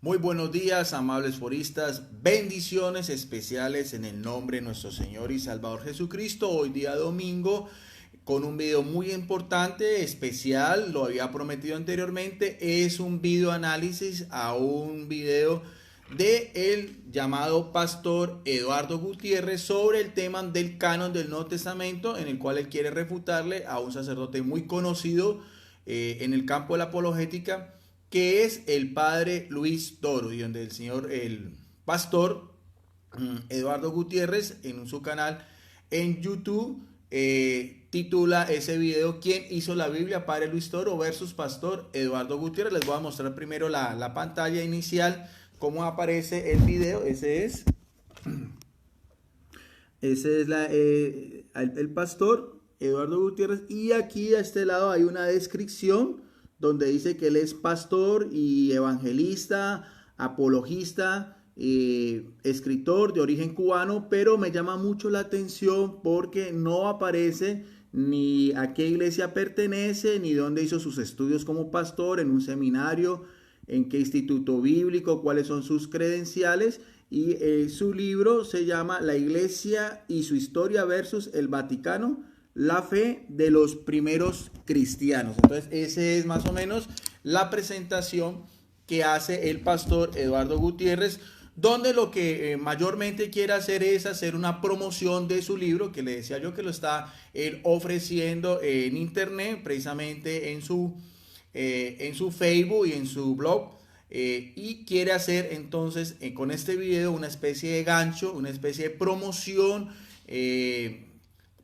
Muy buenos días, amables foristas. Bendiciones especiales en el nombre de nuestro Señor y Salvador Jesucristo. Hoy día domingo con un video muy importante, especial, lo había prometido anteriormente. Es un video análisis a un video de el llamado pastor Eduardo Gutiérrez sobre el tema del canon del Nuevo Testamento, en el cual él quiere refutarle a un sacerdote muy conocido en el campo de la apologética, que es el padre Luis Toro, y donde el pastor Eduardo Gutiérrez en su canal en YouTube titula ese video: ¿Quién hizo la Biblia? Padre Luis Toro versus pastor Eduardo Gutiérrez. Les voy a mostrar primero la pantalla inicial, cómo aparece el video. Ese es el pastor Eduardo Gutiérrez, y aquí a este lado hay una descripción donde dice que él es pastor y evangelista, apologista, escritor de origen cubano, pero me llama mucho la atención porque no aparece ni a qué iglesia pertenece, ni dónde hizo sus estudios como pastor, en un seminario, en qué instituto bíblico, cuáles son sus credenciales. Y su libro se llama La Iglesia y su historia versus el Vaticano, la fe de los primeros cristianos. Entonces, esa es más o menos la presentación que hace el pastor Eduardo Gutiérrez, donde lo que mayormente quiere hacer es hacer una promoción de su libro, que le decía yo que lo está ofreciendo en internet, precisamente en su Facebook y en su blog. Y quiere hacer entonces con este video una especie de gancho, una especie de promoción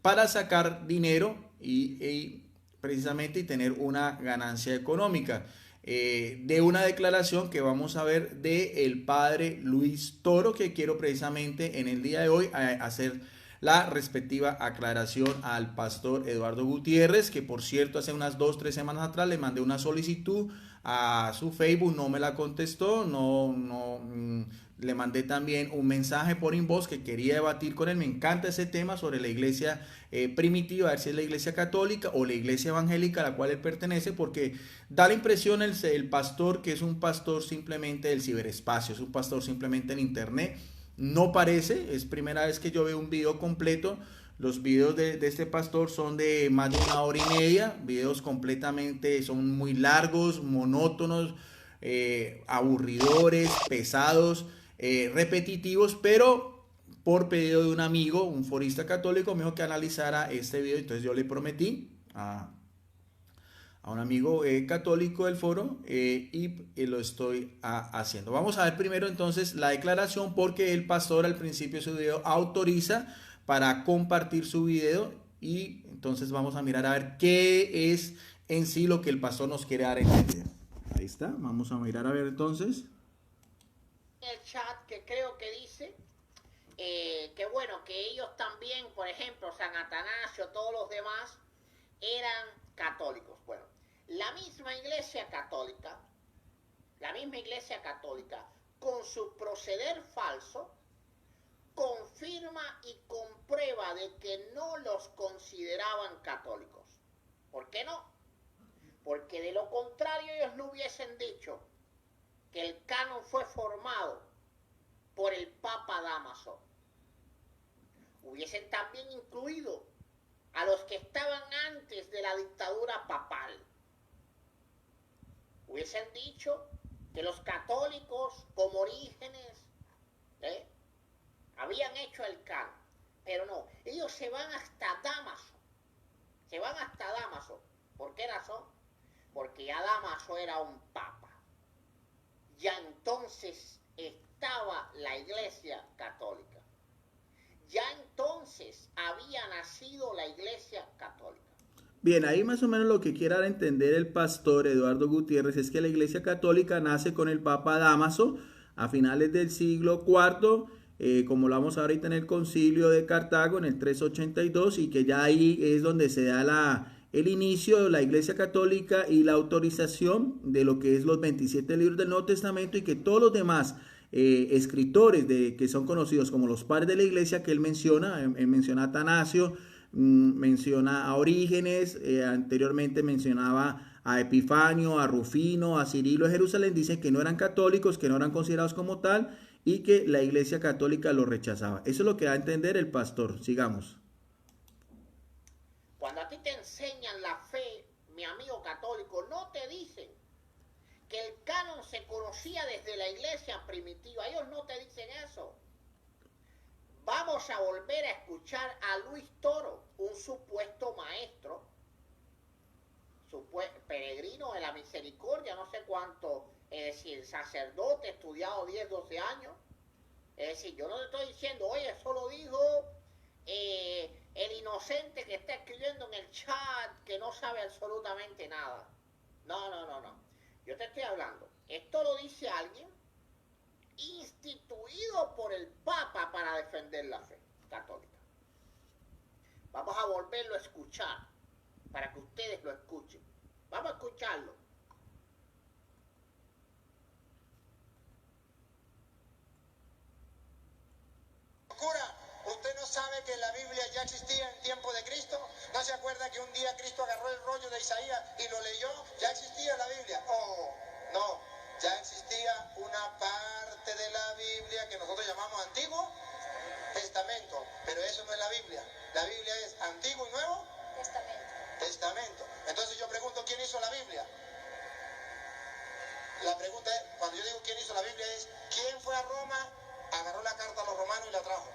para sacar dinero y precisamente tener una ganancia económica. De una declaración que vamos a ver de el padre Luis Toro, que quiero precisamente en el día de hoy hacer la respectiva aclaración al pastor Eduardo Gutiérrez, que por cierto hace unas 2-3 semanas atrás le mandé una solicitud a su Facebook, no me la contestó, le mandé también un mensaje por inbox que quería debatir con él. Me encanta ese tema sobre la iglesia primitiva, a ver si es la iglesia católica o la iglesia evangélica a la cual él pertenece, porque da la impresión el pastor que es un pastor simplemente del ciberespacio, es un pastor simplemente en internet. No parece, es primera vez que yo veo un video completo. Los videos de este pastor son de más de 1 hora y media, videos completamente, son muy largos, monótonos, aburridores, pesados, repetitivos, pero por pedido de un amigo, un forista católico, me dijo que analizara este video. Entonces yo le prometí a un amigo católico del foro, y lo estoy haciendo. Vamos a ver primero entonces la declaración, porque el pastor al principio de su video autoriza para compartir su video, y entonces vamos a mirar a ver qué es en sí lo que el pastor nos quiere dar en el video. Ahí está, vamos a mirar a ver entonces. El chat que creo que dice que bueno, que ellos también, por ejemplo, San Atanasio, todos los demás eran católicos. Bueno, la misma iglesia católica, con su proceder falso, confirma y comprueba de que no los consideraban católicos. ¿Por qué no? Porque de lo contrario ellos no hubiesen dicho que el canon fue formado por el Papa Dámaso. Hubiesen también incluido a los que estaban antes de la dictadura papal. Hubiesen dicho que los católicos, como Orígenes, habían hecho el canon. Pero no, ellos se van hasta Dámaso. ¿Por qué razón? Porque ya Dámaso era un papa. Ya entonces estaba la iglesia católica. Ya entonces había nacido la iglesia católica. Bien, ahí más o menos lo que quiera entender el pastor Eduardo Gutiérrez es que la iglesia católica nace con el Papa Dámaso a finales del siglo IV, como lo vamos a ver ahorita en el concilio de Cartago en el 382, y que ya ahí es donde se da el inicio de la iglesia católica y la autorización de lo que es los 27 libros del Nuevo Testamento, y que todos los demás escritores que son conocidos como los padres de la iglesia que él menciona a Atanasio, menciona a Orígenes, anteriormente mencionaba a Epifanio, a Rufino, a Cirilo de Jerusalén, dicen que no eran católicos, que no eran considerados como tal y que la Iglesia Católica los rechazaba. Eso es lo que da a entender el pastor. Sigamos. Cuando a ti te enseñan la fe, mi amigo católico, no te dicen que el canon se conocía desde la iglesia primitiva. Ellos no te dicen eso. Vamos a volver a escuchar a Luis Toro, un supuesto maestro, peregrino de la misericordia, no sé cuánto, es decir, sacerdote, estudiado 10, 12 años. Es decir, yo no te estoy diciendo, oye, eso lo dijo el inocente que está escribiendo en el chat, que no sabe absolutamente nada. No. Yo te estoy hablando. Esto lo dice alguien instituido por el Papa para defender la fe católica. Vamos a volverlo a escuchar para que ustedes lo escuchen. Vamos a escucharlo. Cura, ¿usted no sabe que la Biblia ya existía en tiempo de Cristo? ¿No se acuerda que un día Cristo agarró el rollo de Isaías y lo leyó? Ya existía la Biblia. Oh, no, ya existía una parte de la Biblia que nosotros llamamos Antiguo Testamento, pero eso no es la Biblia. La Biblia es Antiguo y Nuevo Testamento. Entonces yo pregunto, ¿quién hizo la Biblia? La pregunta es, cuando yo digo quién hizo la Biblia es, ¿quién fue a Roma? Agarró la carta a los romanos y la trajo.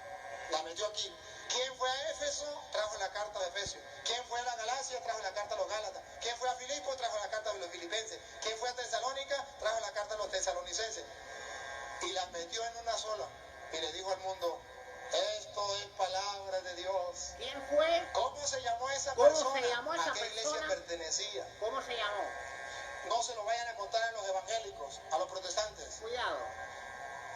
La metió aquí. ¿Quién fue a Éfeso? Trajo la carta de Efesios. ¿Quién fue a la Galacia? Trajo la carta a los Gálatas. ¿Quién fue a Filipo? Trajo la carta de los filipenses. ¿Quién fue a Tesalónica? Trajo la carta de los tesalonicenses. Y las metió en una sola. Y le dijo al mundo, esto es palabra de Dios. ¿Quién fue? ¿Cómo se llamó esa ¿Cómo persona? se llamó esa ¿A qué iglesia persona? pertenecía? ¿Cómo se llamó? No se lo vayan a contar a los evangélicos, a los protestantes. Cuidado.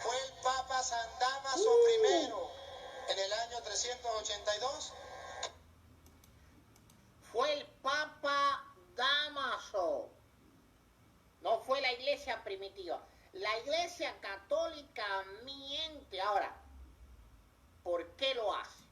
Fue el Papa San Damaso I en el año 382. Fue el Papa Damaso. No fue la iglesia primitiva. La iglesia católica miente. Ahora, ¿por qué lo hace?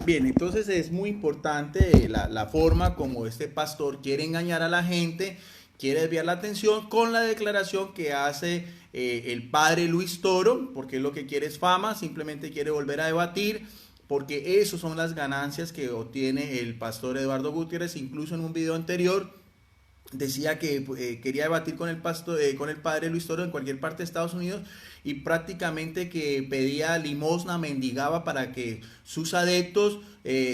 Bien, entonces es muy importante la forma como este pastor quiere engañar a la gente, quiere desviar la atención con la declaración que hace el padre Luis Toro, porque lo que quiere es fama, simplemente quiere volver a debatir, porque eso son las ganancias que obtiene el pastor Eduardo Gutiérrez. Incluso en un video anterior decía que quería debatir con el padre Luis Toro en cualquier parte de Estados Unidos, y prácticamente que pedía limosna, mendigaba para que sus adeptos,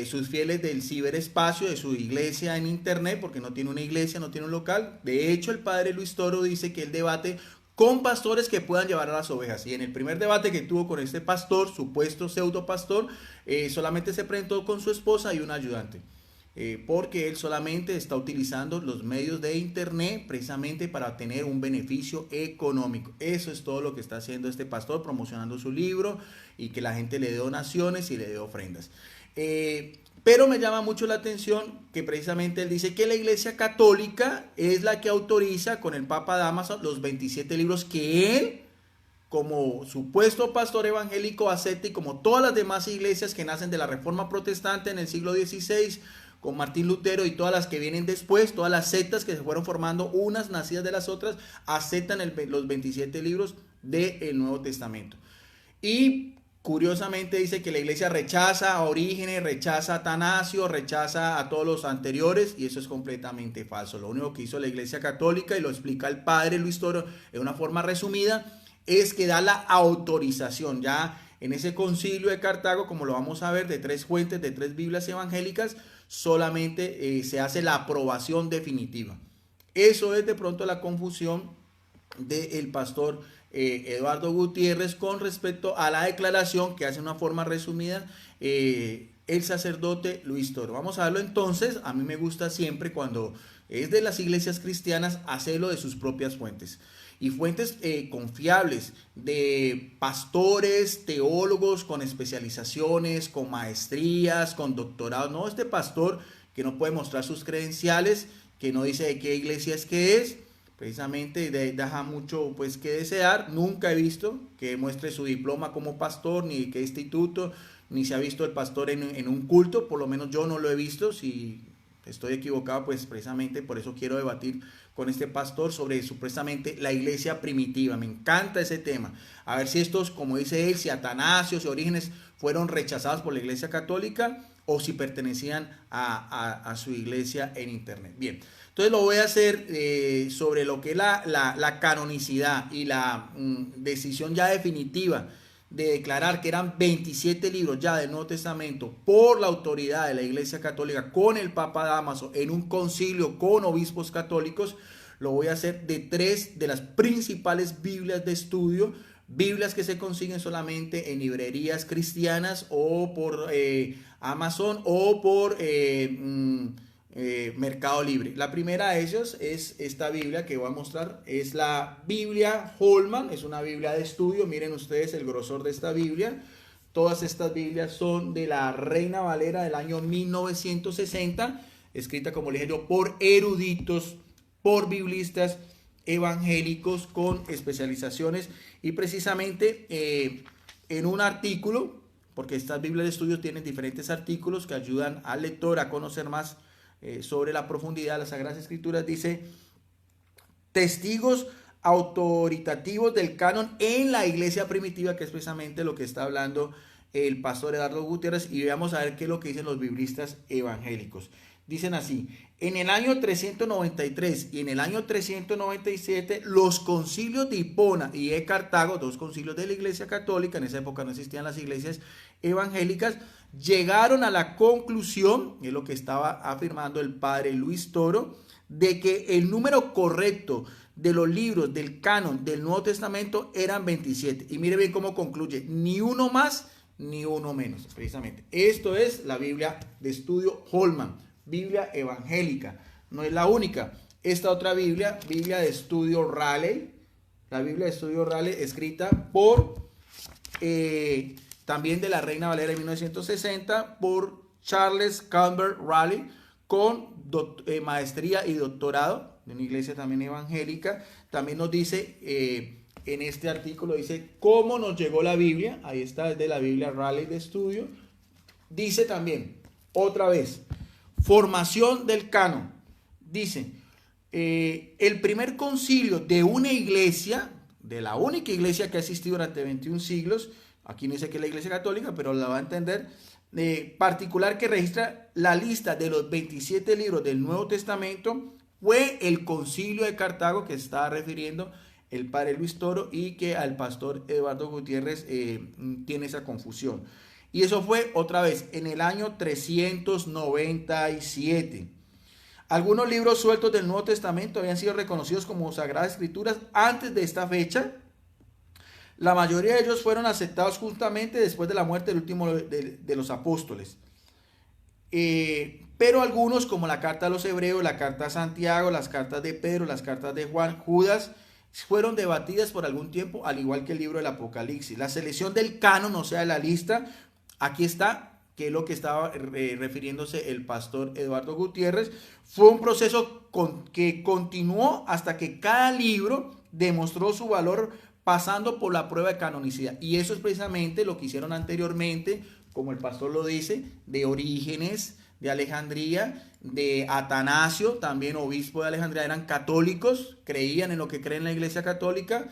sus fieles del ciberespacio, de su iglesia en internet, porque no tiene una iglesia, no tiene un local. De hecho, el padre Luis Toro dice que él debate con pastores que puedan llevar a las ovejas. Y en el primer debate que tuvo con este pastor, supuesto pseudo pastor, solamente se presentó con su esposa y un ayudante. Porque él solamente está utilizando los medios de internet precisamente para tener un beneficio económico. Eso es todo lo que está haciendo este pastor, promocionando su libro y que la gente le dé donaciones y le dé ofrendas. Pero me llama mucho la atención que precisamente él dice que la Iglesia Católica es la que autoriza con el Papa Damaso los 27 libros que él, como supuesto pastor evangélico, acepta, y como todas las demás iglesias que nacen de la Reforma Protestante en el siglo XVI, con Martín Lutero y todas las que vienen después, todas las sectas que se fueron formando, unas nacidas de las otras, aceptan los 27 libros del Nuevo Testamento. Y curiosamente dice que la iglesia rechaza a Orígenes, rechaza a Atanasio, rechaza a todos los anteriores, y eso es completamente falso. Lo único que hizo la Iglesia Católica, y lo explica el padre Luis Toro de una forma resumida, es que da la autorización ya en ese concilio de Cartago, como lo vamos a ver, de 3 fuentes, de 3 Biblias evangélicas, solamente se hace la aprobación definitiva. Eso es de pronto la confusión del pastor Eduardo Gutiérrez con respecto a la declaración que hace de una forma resumida el sacerdote Luis Toro. Vamos a verlo entonces. A mí me gusta siempre, cuando es de las iglesias cristianas, hacerlo de sus propias fuentes. Y fuentes confiables de pastores, teólogos con especializaciones, con maestrías, con doctorados. No este pastor que no puede mostrar sus credenciales, que no dice de qué iglesia es que es, precisamente deja mucho pues que desear. Nunca he visto que muestre su diploma como pastor, ni de qué instituto, ni se ha visto el pastor en un culto, por lo menos yo no lo he visto. Si estoy equivocado, pues precisamente por eso quiero debatir con este pastor sobre supuestamente la iglesia primitiva. Me encanta ese tema. A ver si estos, como dice él, si Atanasio, si Orígenes fueron rechazados por la iglesia católica o si pertenecían a su iglesia en internet. Bien, entonces lo voy a hacer sobre lo que es la canonicidad y la decisión ya definitiva de declarar que eran 27 libros ya del Nuevo Testamento por la autoridad de la Iglesia Católica con el Papa Dámaso en un concilio con obispos católicos. Lo voy a hacer de 3 de las principales Biblias de estudio, Biblias que se consiguen solamente en librerías cristianas o por Amazon o por Mercado Libre. La primera de ellas es esta Biblia que voy a mostrar, es la Biblia Holman, es una Biblia de estudio. Miren ustedes el grosor de esta Biblia. Todas estas Biblias son de la Reina Valera del año 1960, escrita, como les dije yo, por eruditos, por biblistas evangélicos con especializaciones, y precisamente en un artículo, porque estas Biblias de estudio tienen diferentes artículos que ayudan al lector a conocer más sobre la profundidad de las Sagradas Escrituras, dice: testigos autoritativos del canon en la iglesia primitiva, que es precisamente lo que está hablando el pastor Eduardo Gutiérrez, y vamos a ver qué es lo que dicen los biblistas evangélicos. Dicen así: en el año 393 y en el año 397, los concilios de Hipona y de Cartago, 2 concilios de la iglesia católica, en esa época no existían las iglesias evangélicas, llegaron a la conclusión, es lo que estaba afirmando el padre Luis Toro, de que el número correcto de los libros del canon del Nuevo Testamento eran 27. Y mire bien cómo concluye: ni uno más ni uno menos. Precisamente esto es la Biblia de estudio Holman, Biblia evangélica. No es la única. Esta otra Biblia, Biblia de estudio Raleigh, la Biblia de estudio Raleigh, escrita por también de la Reina Valera de 1960 por Charles Campbell Raleigh, con maestría y doctorado de una iglesia también evangélica. También nos dice en este artículo, dice cómo nos llegó la Biblia. Ahí está, es de la Biblia Raleigh de estudio. Dice también, otra vez, formación del canon. Dice, el primer concilio de una iglesia, de la única iglesia que ha existido durante 21 siglos, aquí no dice que es la iglesia católica, pero la va a entender, particular, que registra la lista de los 27 libros del Nuevo Testamento, fue el concilio de Cartago, que está refiriendo el padre Luis Toro, y que al pastor Eduardo Gutiérrez tiene esa confusión. Y eso fue otra vez en el año 397. Algunos libros sueltos del Nuevo Testamento habían sido reconocidos como Sagradas Escrituras antes de esta fecha. La mayoría de ellos fueron aceptados justamente después de la muerte del último de los apóstoles. Pero algunos, como la carta a los Hebreos, la carta a Santiago, las cartas de Pedro, las cartas de Juan, Judas, fueron debatidas por algún tiempo, al igual que el libro del Apocalipsis. La selección del canon, o sea, de la lista, aquí está, que es lo que estaba refiriéndose el pastor Eduardo Gutiérrez. Fue un proceso que continuó hasta que cada libro demostró su valor, pasando por la prueba de canonicidad. Y eso es precisamente lo que hicieron anteriormente, como el pastor lo dice, de Orígenes, de Alejandría, de Atanasio, también obispo de Alejandría. Eran católicos, creían en lo que creen la iglesia católica,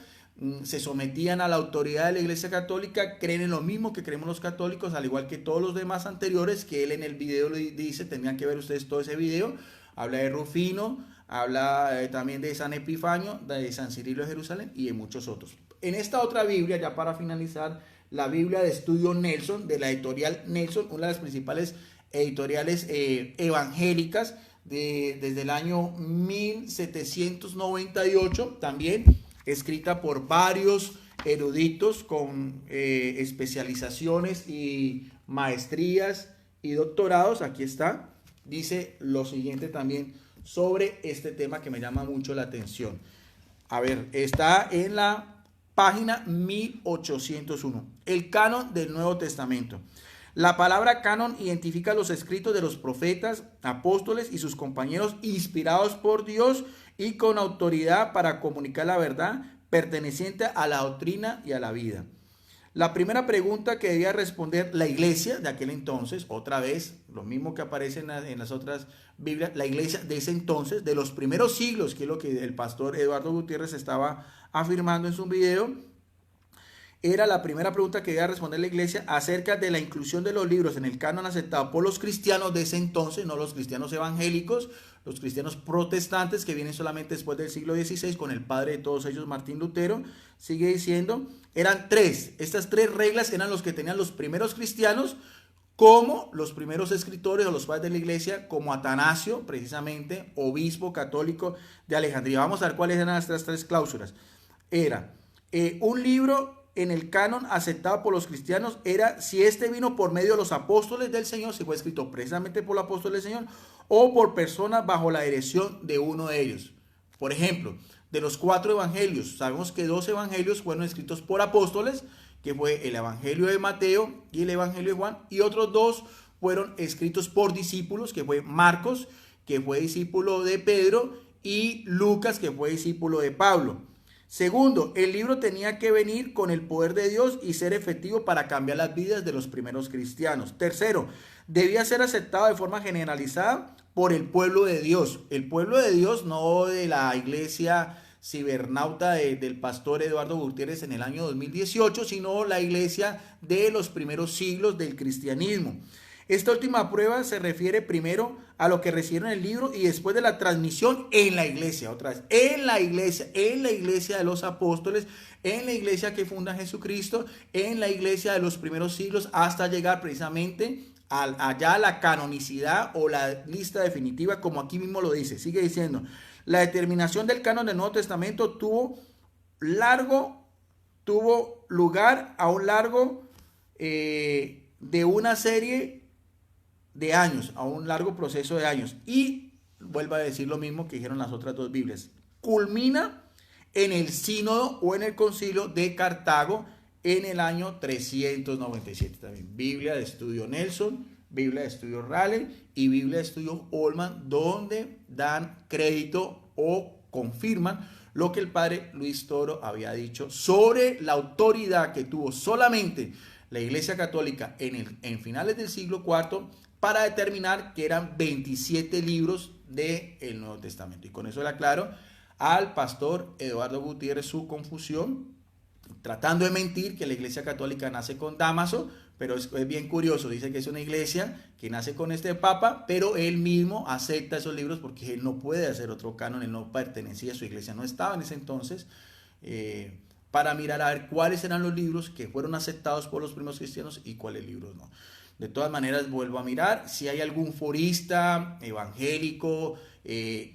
se sometían a la autoridad de la iglesia católica, creen en lo mismo que creemos los católicos, al igual que todos los demás anteriores, que él en el video le dice, tendrían que ver ustedes todo ese video. Habla de Rufino, habla también de San Epifanio, de San Cirilo de Jerusalén y de muchos otros. En esta otra Biblia, ya para finalizar, la Biblia de estudio Nelson, de la editorial Nelson, una de las principales editoriales evangélicas desde el año 1798, también escrita por varios eruditos con especializaciones y maestrías y doctorados. Aquí está, dice lo siguiente también sobre este tema que me llama mucho la atención. A ver, está en la página 1801, el canon del Nuevo Testamento. La palabra canon identifica los escritos de los profetas, apóstoles y sus compañeros inspirados por Dios y con autoridad para comunicar la verdad perteneciente a la doctrina y a la vida. La primera pregunta que debía responder la iglesia de aquel entonces, otra vez, lo mismo que aparece en las otras Biblias, la iglesia de ese entonces, de los primeros siglos, que es lo que el pastor Eduardo Gutiérrez estaba afirmando en su video, era la primera pregunta que debía responder la iglesia acerca de la inclusión de los libros en el canon aceptado por los cristianos de ese entonces, no los cristianos evangélicos, los cristianos protestantes que vienen solamente después del siglo XVI con el padre de todos ellos, Martín Lutero. Sigue diciendo, eran tres, estas tres reglas eran los que tenían los primeros cristianos, como los primeros escritores o los padres de la iglesia, como Atanasio, precisamente, obispo católico de Alejandría. Vamos a ver cuáles eran estas tres cláusulas. Era un libro en el canon aceptado por los cristianos, era si este vino por medio de los apóstoles del Señor, si fue escrito precisamente por los apóstoles del Señor, o por personas bajo la dirección de uno de ellos. Por ejemplo, de los 4 evangelios, sabemos que 2 evangelios fueron escritos por apóstoles, que fue el evangelio de Mateo y el evangelio de Juan, y otros 2 fueron escritos por discípulos, que fue Marcos, que fue discípulo de Pedro, y Lucas, que fue discípulo de Pablo. Segundo, el libro tenía que venir con el poder de Dios y ser efectivo para cambiar las vidas de los primeros cristianos. Tercero, debía ser aceptado de forma generalizada por el pueblo de Dios. El pueblo de Dios, no de la iglesia cibernauta del pastor Eduardo Gutiérrez en el año 2018, sino la iglesia de los primeros siglos del cristianismo. Esta última prueba se refiere primero a lo que recibieron el libro y después de la transmisión en la iglesia, otra vez, en la iglesia de los apóstoles, en la iglesia que funda Jesucristo, en la iglesia de los primeros siglos, hasta llegar precisamente allá a la canonicidad o la lista definitiva, como aquí mismo lo dice. Sigue diciendo, la determinación del canon del Nuevo Testamento tuvo lugar a un largo de una serie de años, a un largo proceso de años, y vuelvo a decir lo mismo que dijeron las otras 2 Biblias, culmina en el sínodo o en el concilio de Cartago en el año 397 también. Biblia de estudio Nelson, Biblia de estudio Raleigh y Biblia de estudio Holman, donde dan crédito o confirman lo que el padre Luis Toro había dicho sobre la autoridad que tuvo solamente la Iglesia Católica en finales del siglo IV para determinar que eran 27 libros del Nuevo Testamento. Y con eso le aclaro al pastor Eduardo Gutiérrez su confusión, tratando de mentir que la Iglesia Católica nace con Dámaso, pero es bien curioso, dice que es una iglesia que nace con este papa, pero él mismo acepta esos libros porque él no puede hacer otro canon, él no pertenecía a su iglesia, no estaba en ese entonces, para mirar a ver cuáles eran los libros que fueron aceptados por los primeros cristianos y cuáles libros no. De todas maneras, vuelvo a mirar si hay algún forista evangélico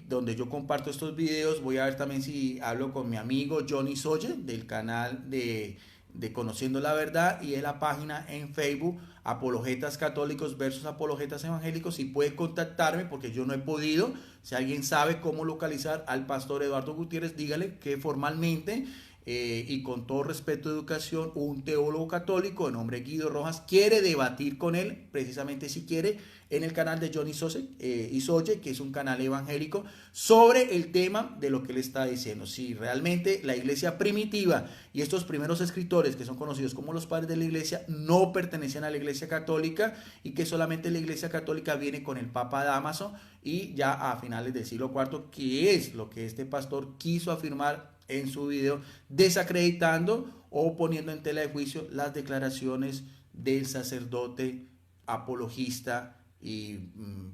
donde yo comparto estos videos. Voy a ver también si hablo con mi amigo Johnny Soye del canal de Conociendo la Verdad y de la página en Facebook Apologetas Católicos versus Apologetas Evangélicos. Si puede contactarme porque yo no he podido. Si alguien sabe cómo localizar al pastor Eduardo Gutiérrez, dígale que formalmente y con todo respeto de educación, un teólogo católico de nombre Guido Rojas quiere debatir con él, precisamente si quiere, en el canal de Johnny Soye, que es un canal evangélico, sobre el tema de lo que él está diciendo. Si realmente la iglesia primitiva y estos primeros escritores, que son conocidos como los padres de la iglesia, no pertenecían a la iglesia católica y que solamente la iglesia católica viene con el Papa Dámaso y ya a finales del siglo IV, que es lo que este pastor quiso afirmar en su video, desacreditando o poniendo en tela de juicio las declaraciones del sacerdote apologista y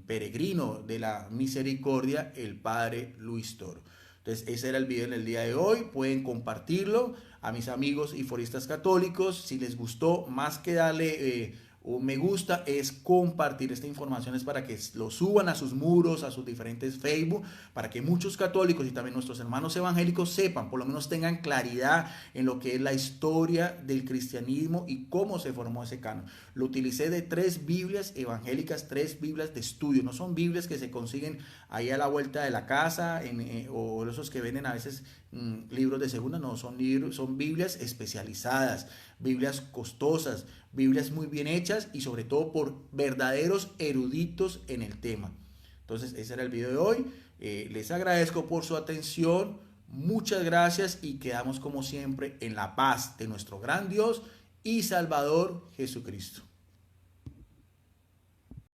peregrino de la misericordia, el padre Luis Toro. Entonces ese era el video en el día de hoy. Pueden compartirlo a mis amigos y foristas católicos. Si les gustó, más que darle un me gusta, es compartir esta información, es para que lo suban a sus muros, a sus diferentes Facebook, para que muchos católicos y también nuestros hermanos evangélicos sepan, por lo menos tengan claridad en lo que es la historia del cristianismo y cómo se formó ese canon. Lo utilicé de 3 Biblias evangélicas, 3 Biblias de estudio, no son Biblias que se consiguen ahí a la vuelta de la casa o esos que venden a veces libros de segunda, no, son Biblias especializadas, Biblias costosas, Biblias muy bien hechas y sobre todo por verdaderos eruditos en el tema. Entonces ese era el video de hoy. Les agradezco por su atención, muchas gracias y quedamos como siempre en la paz de nuestro gran Dios y Salvador Jesucristo.